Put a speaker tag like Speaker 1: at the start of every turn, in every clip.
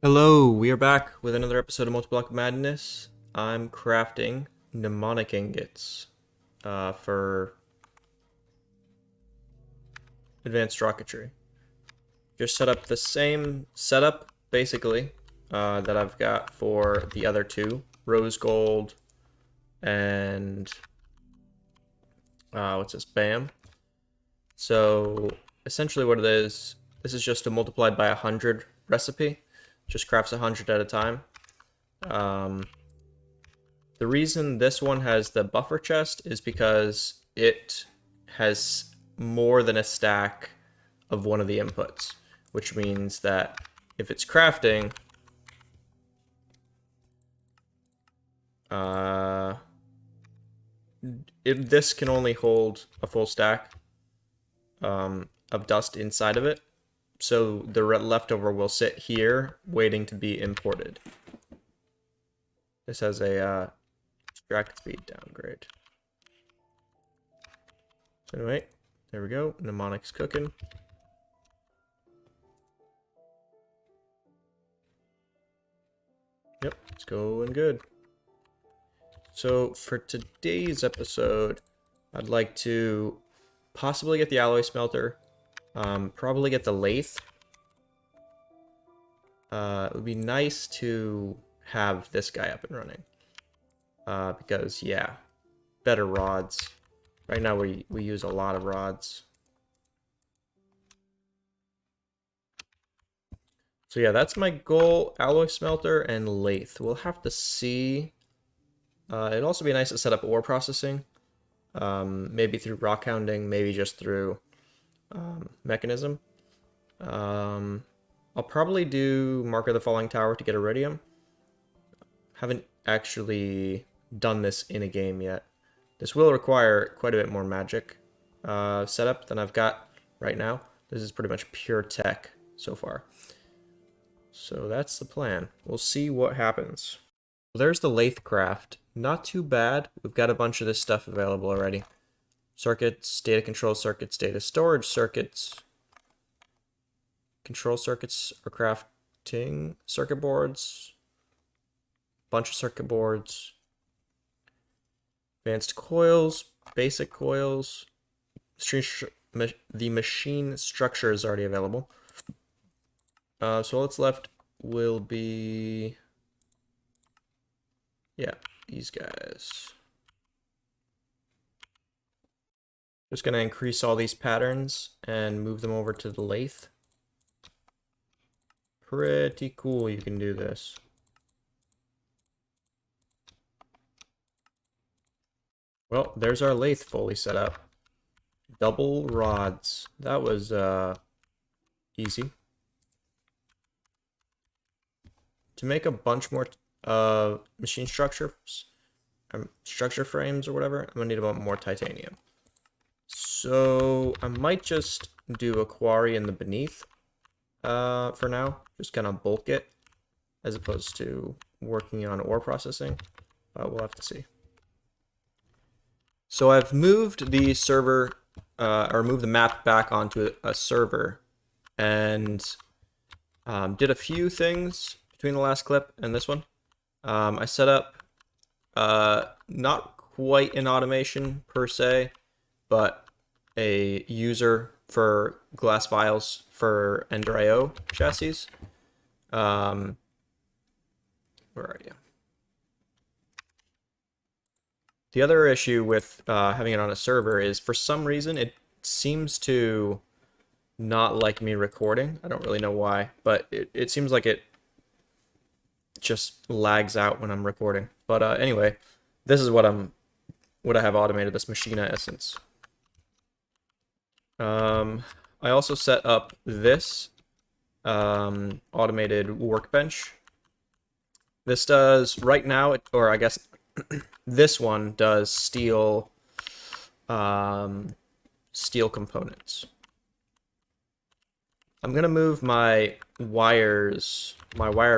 Speaker 1: Hello, we are back with another episode of Multiblock Madness. I'm crafting mnemonic ingots for advanced rocketry. Just set up the same setup, basically, that I've got for the other two, rose gold and what's this, BAM. So essentially what it is, this is just a multiplied by 100 recipe. Just crafts 100 at a time. The reason this one has the buffer chest is because it has more than a stack of one of the inputs, which means that if it's crafting, this can only hold a full stack of dust inside of it. So the leftover will sit here waiting to be imported. This has a extract speed downgrade. So anyway, there we go. Mnemonic's cooking. Yep, it's going good. So for today's episode, I'd like to possibly get the alloy smelter. Probably get the lathe. It would be nice to have this guy up and running. Because, yeah, better rods. Right now we use a lot of rods. So yeah, that's my goal, alloy smelter and lathe. We'll have to see. It'd also be nice to set up ore processing. Maybe through rock hounding, maybe just through mechanism. I'll probably do Mark of the Falling Tower to get iridium. Haven't actually done this in a game yet. This will require quite a bit more magic setup than I've got right now. This is pretty much pure tech so far. So that's the plan. We'll see what happens. Well, there's the Lathe Craft. Not too bad. We've got a bunch of this stuff available already. Circuits, data control circuits, data storage circuits. Control circuits are crafting circuit boards. Bunch of circuit boards. Advanced coils, basic coils. The machine structure is already available. So what's left will be, yeah, these guys. Just gonna increase all these patterns and move them over to the lathe. Pretty cool you can do this. Well, there's our lathe fully set up. Double rods. That was easy. To make a bunch more machine structures, structure frames or whatever, I'm gonna need about more titanium. So I might just do a quarry in the beneath for now. Just kind of bulk it as opposed to working on ore processing. We'll have to see. So I've moved the server, or moved the map back onto a server, and did a few things between the last clip and this one. I set up not quite an automation per se, but a user for glass vials for Ender IO chassis. Where are you? The other issue with having it on a server is for some reason it seems to not like me recording. I don't really know why, but it seems like it just lags out when I'm recording. But anyway, this is what I have automated, this Machina Essence. I also set up this automated workbench. This does right now, or I guess this one does steel steel components. I'm gonna move my wire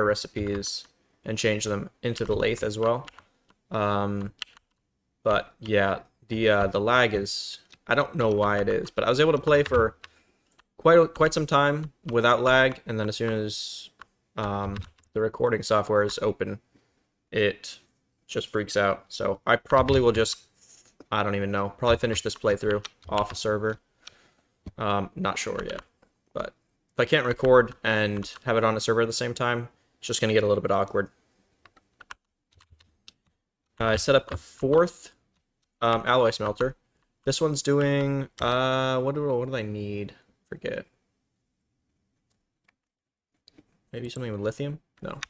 Speaker 1: recipes and change them into the lathe as well. But yeah, the lag is, I don't know why it is, but I was able to play for quite some time without lag, and then as soon as the recording software is open, it just freaks out. So I probably will just, I don't even know, probably finish this playthrough off a server. Not sure yet, but if I can't record and have it on a server at the same time, it's just going to get a little bit awkward. I set up a fourth alloy smelter. This one's doing, what do I need? Forget. Maybe something with lithium? No.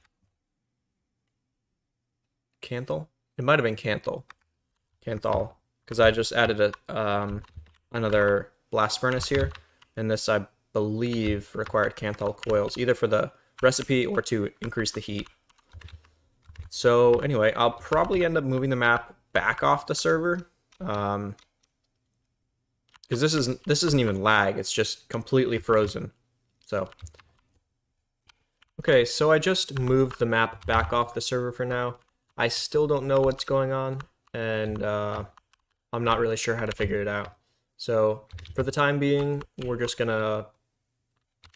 Speaker 1: Canthal? It might have been Canthal. Canthal. Because I just added a another blast furnace here. And this, I believe, required Canthal coils, either for the recipe or to increase the heat. So anyway, I'll probably end up moving the map back off the server. Because this isn't even lag, it's just completely frozen. So okay, so I just moved the map back off the server for now. I still don't know what's going on, and I'm not really sure how to figure it out. So for the time being, we're just gonna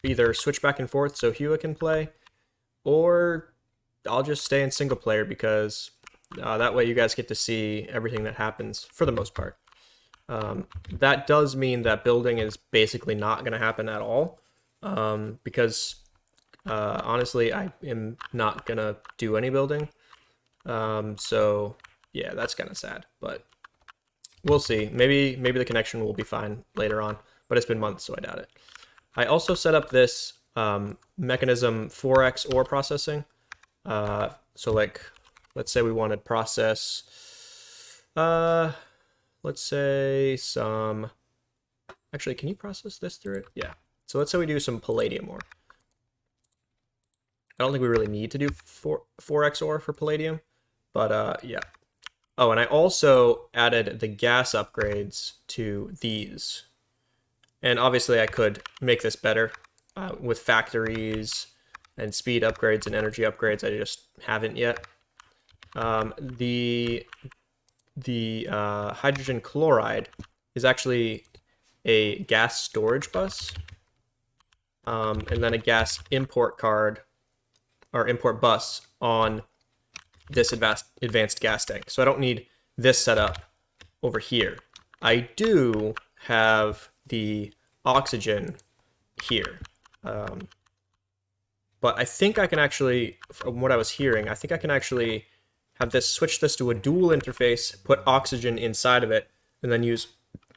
Speaker 1: either switch back and forth so Hua can play, or I'll just stay in single player because that way you guys get to see everything that happens for the most part. That does mean that building is basically not going to happen at all, because honestly, I am not going to do any building. So yeah, that's kind of sad, but we'll see. Maybe the connection will be fine later on, but it's been months, so I doubt it. I also set up this mechanism 4x ore processing. So like, let's say we wanted process, let's say some, actually, can you process this through it? Yeah. So let's say we do some palladium ore. I don't think we really need to do 4x ore for palladium, but yeah. Oh, and I also added the gas upgrades to these. And obviously I could make this better with factories and speed upgrades and energy upgrades. I just haven't yet. The hydrogen chloride is actually a gas storage bus, and then a gas import card or import bus on this advanced gas tank. So I don't need this set up over here. I do have the oxygen here. But I think I can actually, from what I was hearing, I think I can actually have this, switch this to a dual interface, put oxygen inside of it, and then use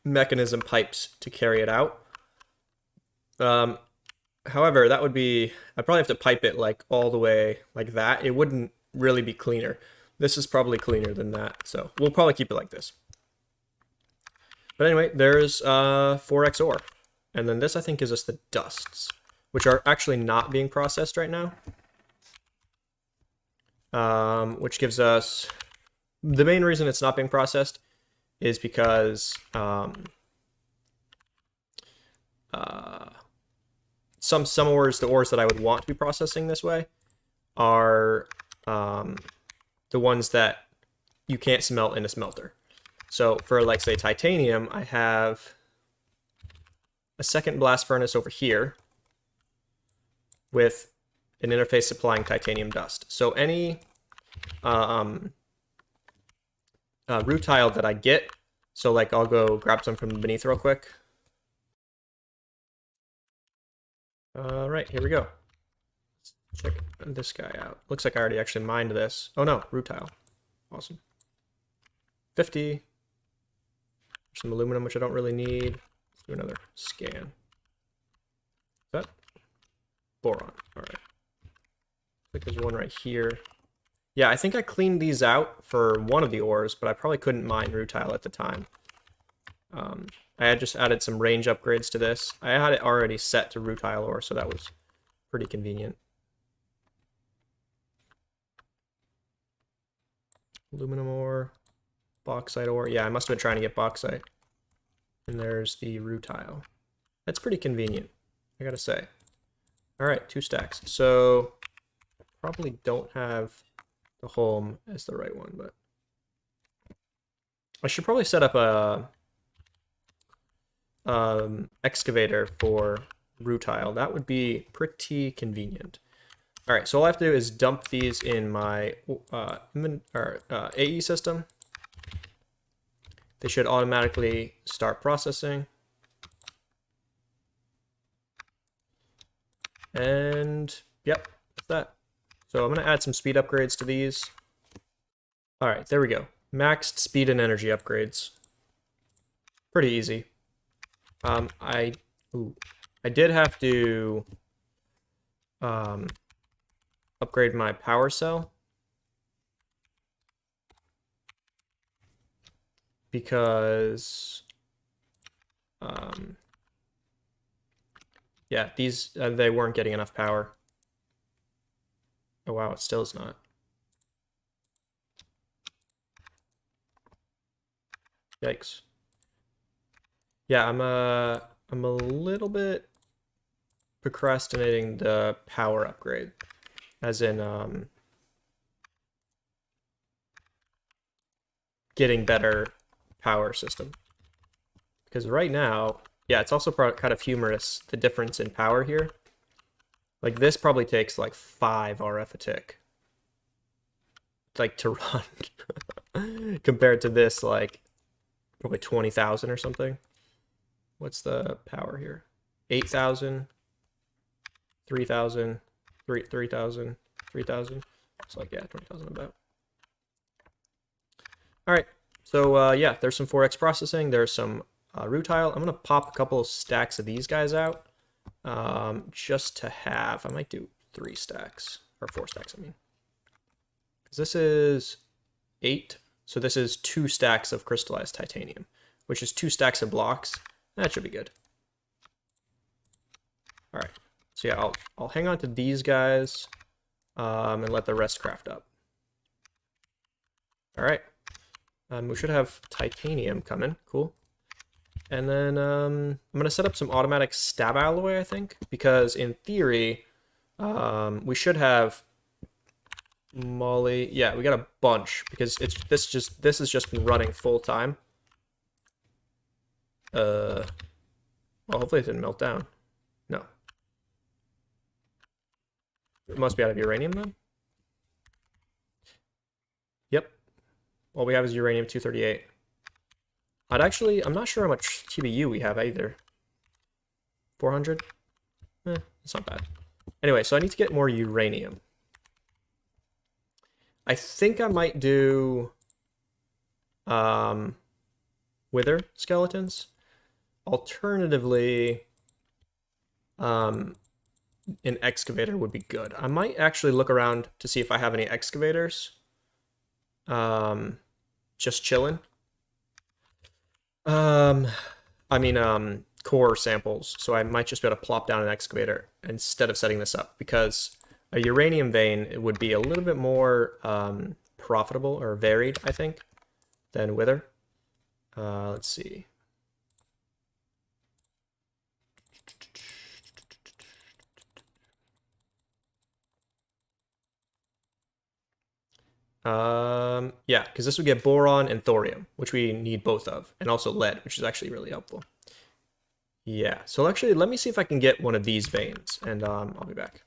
Speaker 1: mechanism pipes to carry it out. However, that would be, I'd probably have to pipe it like all the way like that. It wouldn't really be cleaner. This is probably cleaner than that, so we'll probably keep it like this. But anyway, there's 4x ore. And then this, I think, gives us the dusts, which are actually not being processed right now. Which gives us, the main reason it's not being processed is because some ores, the ores that I would want to be processing this way, are the ones that you can't smelt in a smelter. So for, like, say, titanium, I have a second blast furnace over here with an interface supplying titanium dust. So any rutile that I get, so like I'll go grab some from beneath real quick. All right, here we go. Let's check this guy out. Looks like I already actually mined this. Oh no, rutile. Awesome. 50. Some aluminum, which I don't really need. Let's do another scan. Is that boron? All right. I think there's one right here. Yeah, I think I cleaned these out for one of the ores, but I probably couldn't mine rutile at the time. I had just added some range upgrades to this. I had it already set to rutile ore, so that was pretty convenient. Aluminum ore, bauxite ore. Yeah, I must have been trying to get bauxite. And there's the rutile. That's pretty convenient, I gotta say. All right, 2 stacks. So probably don't have the home as the right one, but I should probably set up a excavator for rutile. That would be pretty convenient. All right, so all I have to do is dump these in my AE system. They should automatically start processing. And yep, that's that. So I'm going to add some speed upgrades to these. All right, there we go. Maxed speed and energy upgrades. Pretty easy. I did have to upgrade my power cell because yeah, these they weren't getting enough power. Oh wow, it still is not. Yikes. Yeah, I'm a little bit procrastinating the power upgrade, as in getting better power system. Because right now, yeah, it's also kind of humorous, the difference in power here. Like this probably takes like 5 RF a tick, like to run, compared to this like probably 20,000 or something. What's the power here? 8,000, 3,000, 3,000, 3,000. It's like, yeah, 20,000 about. All right, so yeah, there's some 4x processing. There's some rutile. I'm going to pop a couple of stacks of these guys out just to have. I might do 3 stacks, or 4 stacks, I mean. Because this is 8, so this is 2 stacks of crystallized titanium, which is 2 stacks of blocks. That should be good. All right, so yeah, I'll hang on to these guys and let the rest craft up. All right, we should have titanium coming. Cool. And then I'm going to set up some automatic stab alloy, I think, because in theory, we should have moly. Yeah, we got a bunch because this has just been running full time. Well, hopefully it didn't melt down. No. It must be out of uranium then. Yep. All we have is uranium-238. I'm not sure how much TBU we have either. 400? It's not bad. Anyway, so I need to get more uranium. I think I might do wither skeletons. Alternatively, an excavator would be good. I might actually look around to see if I have any excavators. Just chilling. I mean, core samples. So I might just be able to plop down an excavator instead of setting this up, because a uranium vein would be a little bit more profitable or varied, I think, than wither. Let's see. Yeah, because this would get boron and thorium, which we need both of, and also lead, which is actually really helpful. Yeah, so actually, let me see if I can get one of these veins, and I'll be back.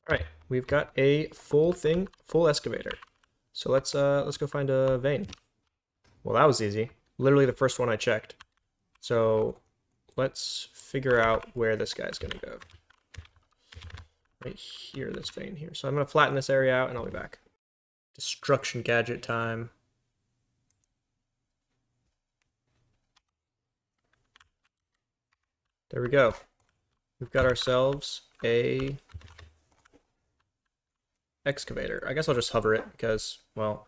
Speaker 1: All right, we've got a full excavator. So let's go find a vein. Well, that was easy. Literally the first one I checked. So let's figure out where this guy's gonna go. Right here, this vein here. So I'm gonna flatten this area out, and I'll be back. Destruction gadget time. There we go. We've got ourselves a excavator. I guess I'll just hover it because, well,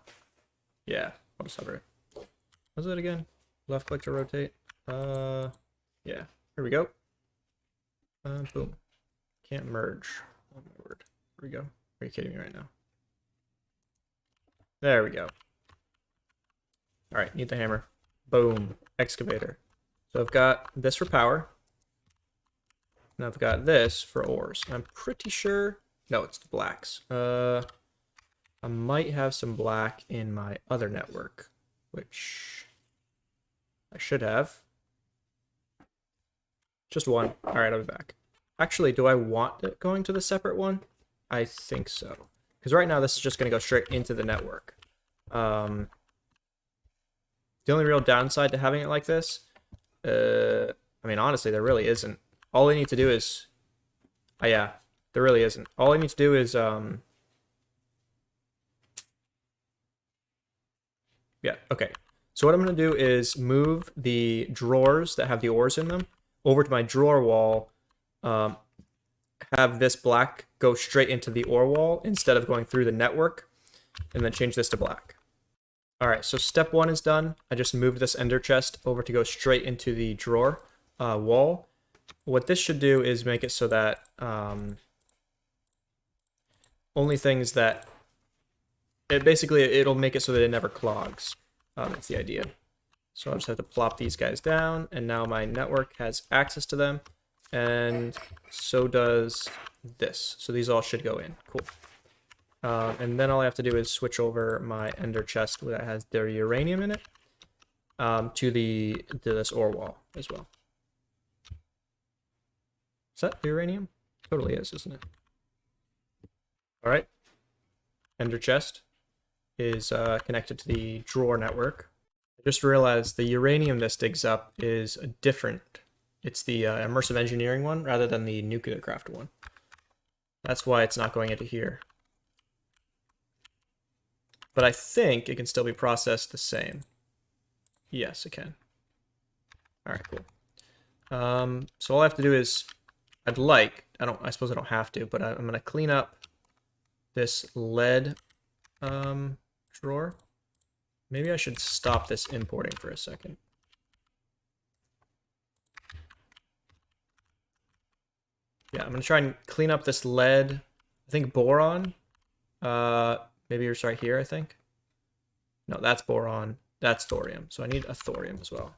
Speaker 1: yeah, I'll just hover it. What's it again? Left click to rotate. Yeah, here we go. Boom. Can't merge. Oh my word. Here we go. Are you kidding me right now? There we go. All right, need the hammer. Boom. Excavator. So I've got this for power. And I've got this for ores. I'm pretty sure... No, it's the blacks. I might have some black in my other network, which I should have. Just one. All right, I'll be back. Actually, do I want it going to the separate one? I think so. Because right now this is just going to go straight into the network. The only real downside to having it like this, I mean, honestly, there really isn't. All I need to do is, yeah, there really isn't. All I need to do is, yeah, okay. So what I'm going to do is move the drawers that have the ores in them over to my drawer wall, have this black go straight into the ore wall instead of going through the network, and then change this to black. All right, so step 1 is done. I just moved this ender chest over to go straight into the drawer wall. What this should do is make it so that only things that it'll make it so that it never clogs. That's the idea. So I'll just have to plop these guys down, and now my network has access to them, and so does this. So these all should go in. Cool. And then all I have to do is switch over my ender chest that has their uranium in it to this ore wall as well. Is that uranium? Totally is, isn't it? All right. Ender chest is connected to the drawer network. I just realized the uranium this digs up is different. It's the immersive engineering one rather than the Nuclearcraft one. That's why it's not going into here. But I think it can still be processed the same. Yes, it can. All right, cool. So all I have to do is, I suppose I don't have to, but I'm going to clean up this lead drawer. Maybe I should stop this importing for a second. Yeah, I'm going to try and clean up this lead, I think boron. Maybe it's right here, I think. No, that's boron. That's thorium. So I need a thorium as well.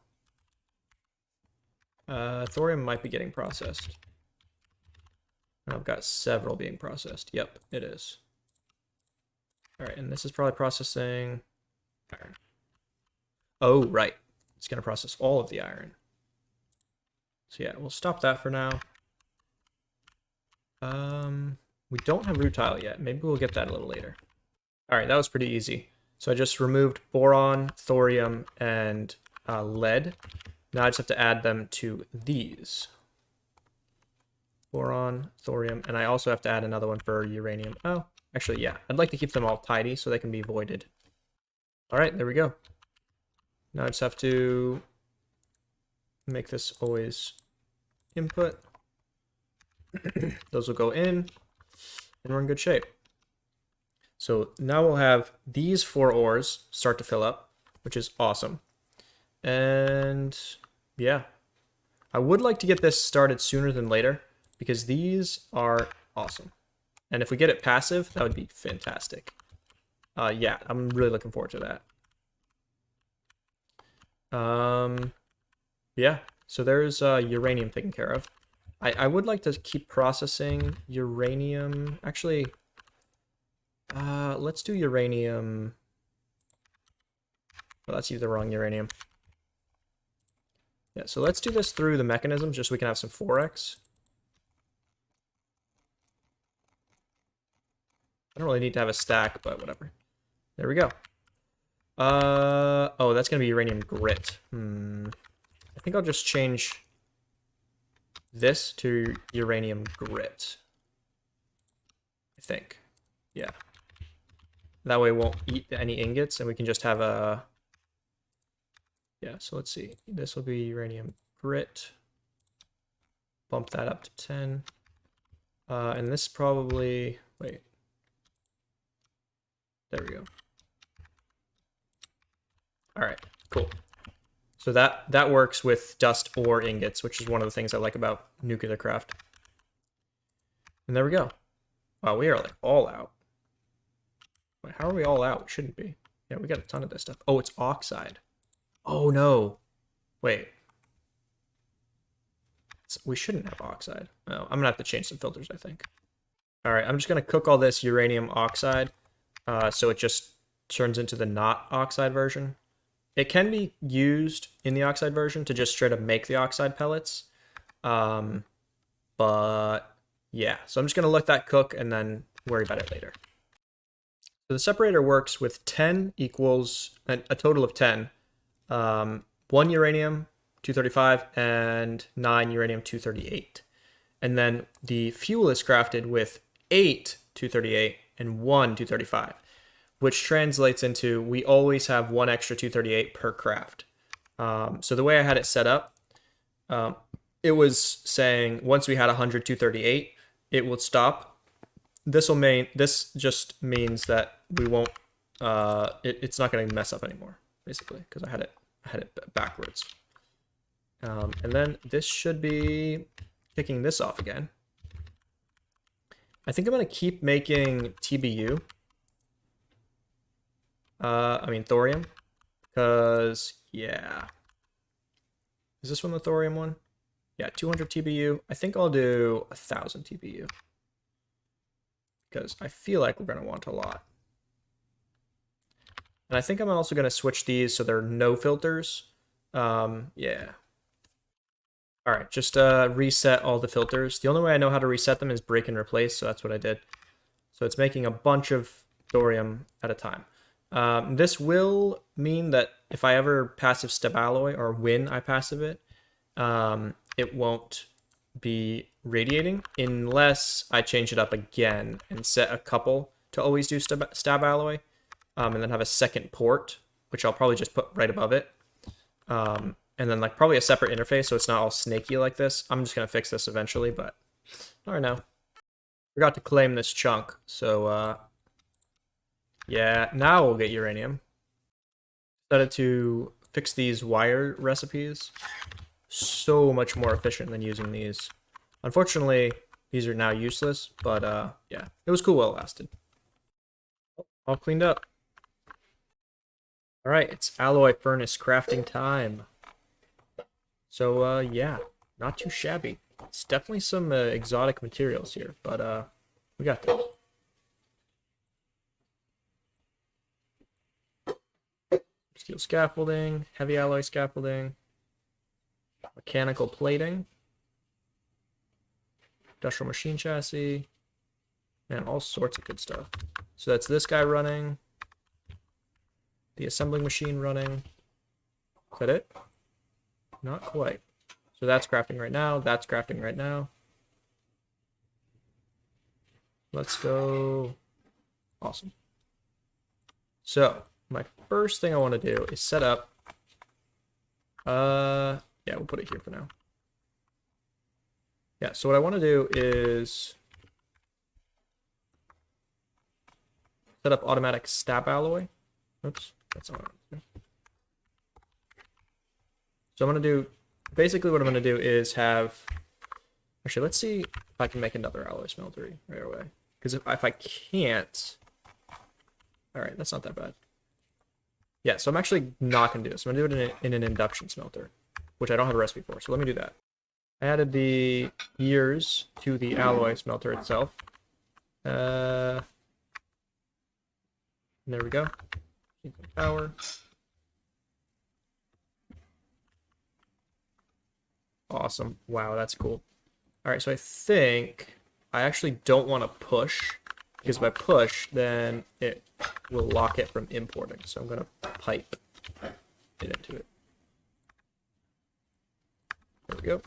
Speaker 1: Thorium might be getting processed. I've got several being processed. Yep, it is. All right, and this is probably processing iron. Oh, right. It's going to process all of the iron. So yeah, we'll stop that for now. We don't have rutile yet. Maybe we'll get that a little later. All right, that was pretty easy. So I just removed boron, thorium, and lead. Now I just have to add them to these. Boron, thorium, and I also have to add another one for uranium. Oh, actually, yeah. I'd like to keep them all tidy so they can be voided. All right, there we go. Now I just have to make this always input. Those will go in, and we're in good shape. So now we'll have these 4 ores start to fill up, which is awesome. And yeah, I would like to get this started sooner than later because these are awesome. And if we get it passive, that would be fantastic. Yeah, I'm really looking forward to that. Yeah, so there's uranium taken care of. I would like to keep processing uranium. Actually, let's do uranium. Well, that's the wrong uranium. Yeah, so let's do this through the mechanisms just so we can have some 4x. I don't really need to have a stack, but whatever. There we go. Oh, that's going to be uranium grit. I think I'll just change this to uranium grit. I think. Yeah. That way it won't eat any ingots, and we can just have a... Yeah, so let's see. This will be uranium grit. Bump that up to 10. And this probably... Wait. There we go. All right, cool. So that works with dust or ingots, which is one of the things I like about Nuclearcraft. And there we go. Wow, we are like all out. Wait, how are we all out? We shouldn't be. Yeah, we got a ton of this stuff. Oh, it's oxide. Oh no. Wait. We shouldn't have oxide. Oh, I'm gonna have to change some filters, I think. All right, I'm just gonna cook all this uranium oxide, so it just turns into the not oxide version. It can be used in the oxide version to just straight up make the oxide pellets. But yeah, so I'm just gonna let that cook and then worry about it later. So the separator works with 10 equals a total of 10. 1 uranium 235 and 9 uranium 238. And then the fuel is crafted with 8 238 and 1 235, which translates into we always have 1 extra 238 per craft. So the way I had it set up, it was saying once we had 100 238, it would stop. This just means that we won't. It's not going to mess up anymore, basically, because I had it backwards. And then this should be kicking this off again. I think I'm going to keep making TBU. Thorium. Because, yeah. Is this one the thorium one? Yeah, 200 TBU. I think I'll do 1,000 TBU. Because I feel like we're going to want a lot. And I think I'm also going to switch these so there are no filters. Yeah. All right, just reset all the filters. The only way I know how to reset them is break and replace, so that's what I did. So it's making a bunch of thorium at a time. This will mean that if I ever passive step alloy, or when I passive it, it won't be radiating unless I change it up again and set a couple to always do stab alloy, and then have a second port, which I'll probably just put right above it. And then like probably a separate interface so it's not all snaky like this. I'm just going to fix this eventually, but all right now. Forgot to claim this chunk, so yeah, now we'll get uranium. Decided to fix these wire recipes. So much more efficient than using these. Unfortunately, these are now useless, but yeah, it was cool while it lasted. All cleaned up. All right, it's alloy furnace crafting time. So, yeah, not too shabby. It's definitely some exotic materials here, but we got this. Steel scaffolding, heavy alloy scaffolding, mechanical plating, industrial machine chassis, and all sorts of good stuff. So that's this guy running, the assembling machine running. Is that it? Not quite. So that's crafting right now. That's crafting right now. Let's go. Awesome. So my first thing I want to do is set up. Yeah, we'll put it here for now. Yeah, so what I want to do is set up automatic stab alloy. Oops, that's not what I'm doing. So I'm going to do, basically what I'm going to do is have, actually, let's see if I can make another alloy smeltery right away. Because if I can't, all right, that's not that bad. Yeah, so I'm actually not going to do this. I'm going to do it in an induction smelter, which I don't have a recipe for, so let me do that. I added the gears to the alloy smelter itself. There we go. Power. Awesome. Wow, that's cool. All right, so I think I actually don't want to push, because if I push, then it will lock it from importing. So I'm going to pipe it into it. There we go.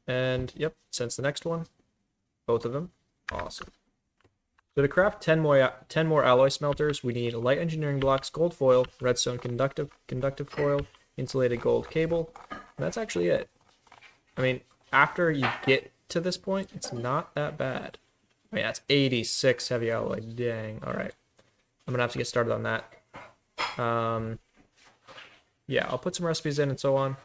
Speaker 1: And, yep, sense the next one. Both of them. Awesome. So to craft 10 more alloy smelters, we need light engineering blocks, gold foil, redstone conductive foil, insulated gold cable. And that's actually it. I mean, after you get to this point, it's not that bad. I mean, that's 86 heavy alloy. Dang. All right. I'm going to have to get started on that. Yeah, I'll put some recipes in and so on,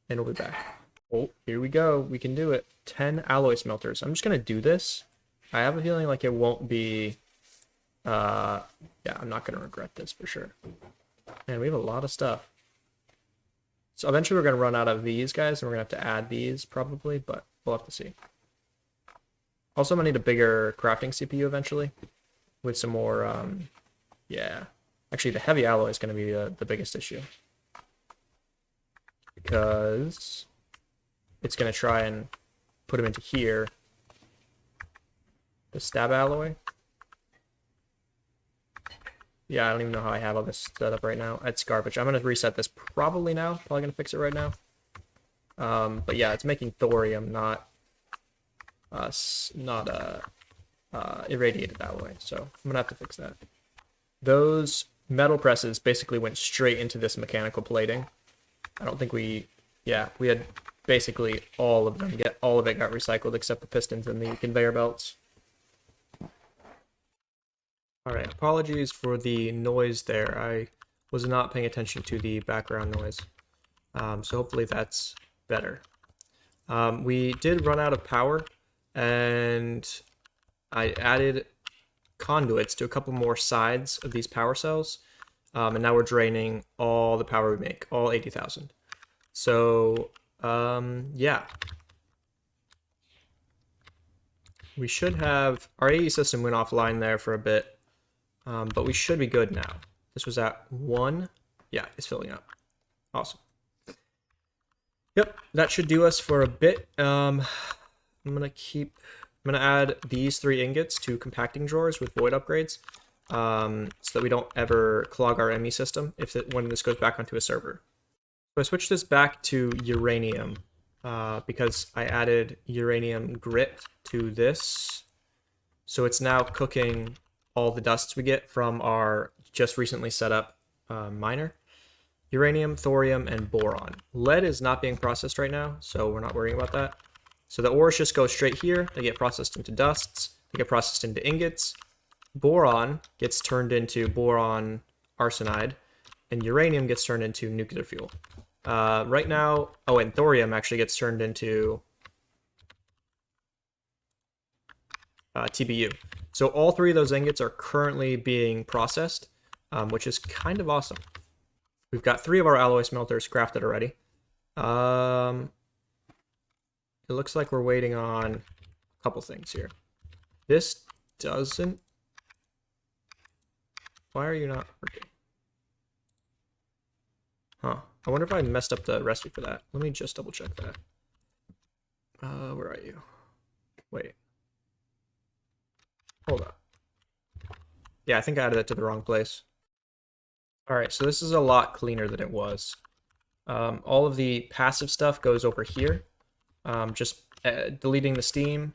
Speaker 1: and we'll be back. Oh, here we go. We can do it. 10 alloy smelters. I'm just going to do this. I have a feeling like it won't be... yeah, I'm not going to regret this for sure. Man, we have a lot of stuff. So eventually we're going to run out of these guys, and we're going to have to add these probably, but we'll have to see. Also, I'm going to need a bigger crafting CPU eventually with some more, yeah. Actually, the heavy alloy is going to be the biggest issue. Because it's going to try and put them into here. The stab alloy. Yeah, I don't even know how I have all this set up right now. It's garbage. I'm gonna reset this probably now. Probably gonna fix it right now. But yeah, it's making thorium, not irradiated that way. So I'm gonna have to fix that. Those metal presses basically went straight into this mechanical plating. I don't think we had basically all of them. All of it got recycled except the pistons and the conveyor belts. All right, apologies for the noise there. I was not paying attention to the background noise. So hopefully that's better. We did run out of power, and I added conduits to a couple more sides of these power cells, and now we're draining all the power we make, all 80,000. So, yeah. We should have... Our AE system went offline there for a bit. But we should be good now. This was at 1. Yeah, it's filling up. Awesome. Yep, that should do us for a bit. I'm gonna add these 3 ingots to compacting drawers with void upgrades, so that we don't ever clog our ME system when this goes back onto a server. So I switched this back to uranium because I added uranium grit to this, so it's now cooking all the dusts we get from our just recently set up miner. Uranium, thorium, and boron. Lead is not being processed right now, so we're not worrying about that. So the ores just go straight here. They get processed into dusts. They get processed into ingots. Boron gets turned into boron arsenide, and uranium gets turned into nuclear fuel. Right now, and thorium actually gets turned into TBU. So all 3 of those ingots are currently being processed, which is kind of awesome. We've got 3 of our alloy smelters crafted already. It looks like we're waiting on a couple things here. This doesn't... Why are you not working? Huh. I wonder if I messed up the recipe for that. Let me just double check that. Where are you? Wait. Hold up. Yeah, I think I added it to the wrong place. Alright, so this is a lot cleaner than it was. All of the passive stuff goes over here. Just deleting the steam,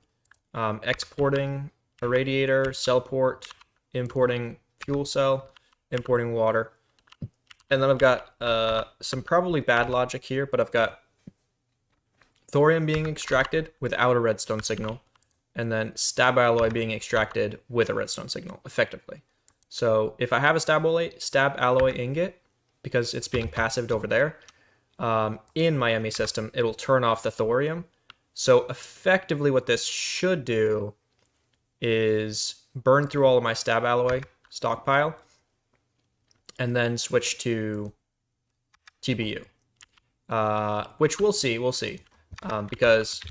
Speaker 1: exporting a radiator, cell port, importing fuel cell, importing water. And then I've got some probably bad logic here, but I've got thorium being extracted without a redstone signal, and then stab alloy being extracted with a redstone signal, effectively. So if I have a stab alloy ingot, because it's being passived over there, in my ME system, it'll turn off the thorium. So effectively what this should do is burn through all of my stab alloy stockpile, and then switch to TBU, which we'll see, because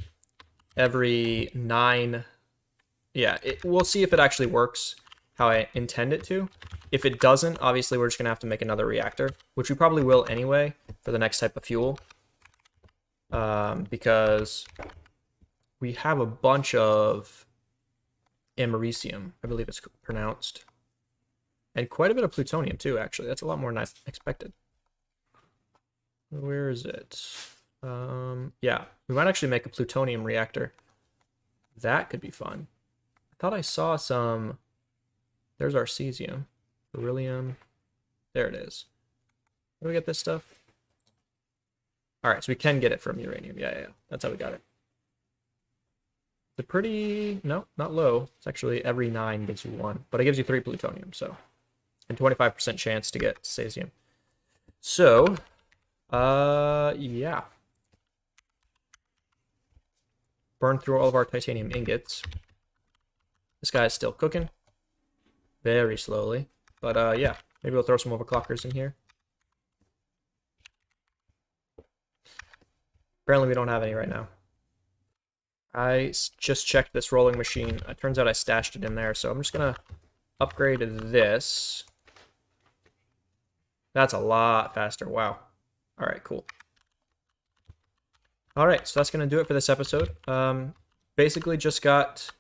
Speaker 1: every 9, we'll see if it actually works how I intend it to. If it doesn't, obviously we're just gonna have to make another reactor, which we probably will anyway for the next type of fuel, because we have a bunch of americium, I believe it's pronounced, and quite a bit of plutonium too, actually. That's a lot more than I expected. Where is it? Yeah, we might actually make a plutonium reactor. That could be fun. I thought I saw some... There's our cesium, beryllium. There it is. Where do we get this stuff? All right, so we can get it from uranium. Yeah. That's how we got it. It's a pretty... No, not low. It's actually every 9 gives you 1, but it gives you 3 plutonium, so... And 25% chance to get cesium. So, yeah. Burn through all of our titanium ingots. This guy is still cooking. Very slowly. But, yeah. Maybe we'll throw some overclockers in here. Apparently we don't have any right now. I just checked this rolling machine. It turns out I stashed it in there, so I'm just going to upgrade this. That's a lot faster. Wow. All right, cool. All right, so that's going to do it for this episode. Basically just got...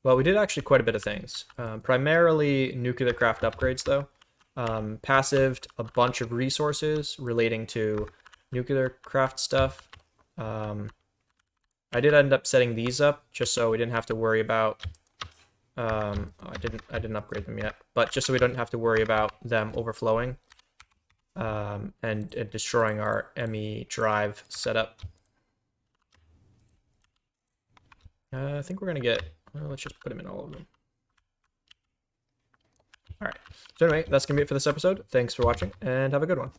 Speaker 1: Well, we did actually quite a bit of things. Primarily Nuclearcraft upgrades, though. passived a bunch of resources relating to Nuclearcraft stuff. I did end up setting these up just so we didn't have to worry about. Oh, I didn't upgrade them yet, but just so we don't have to worry about them overflowing and destroying our ME drive setup. I think we're gonna get. Well, let's just put them in all of them. All right. So anyway, that's gonna be it for this episode. Thanks for watching, and have a good one.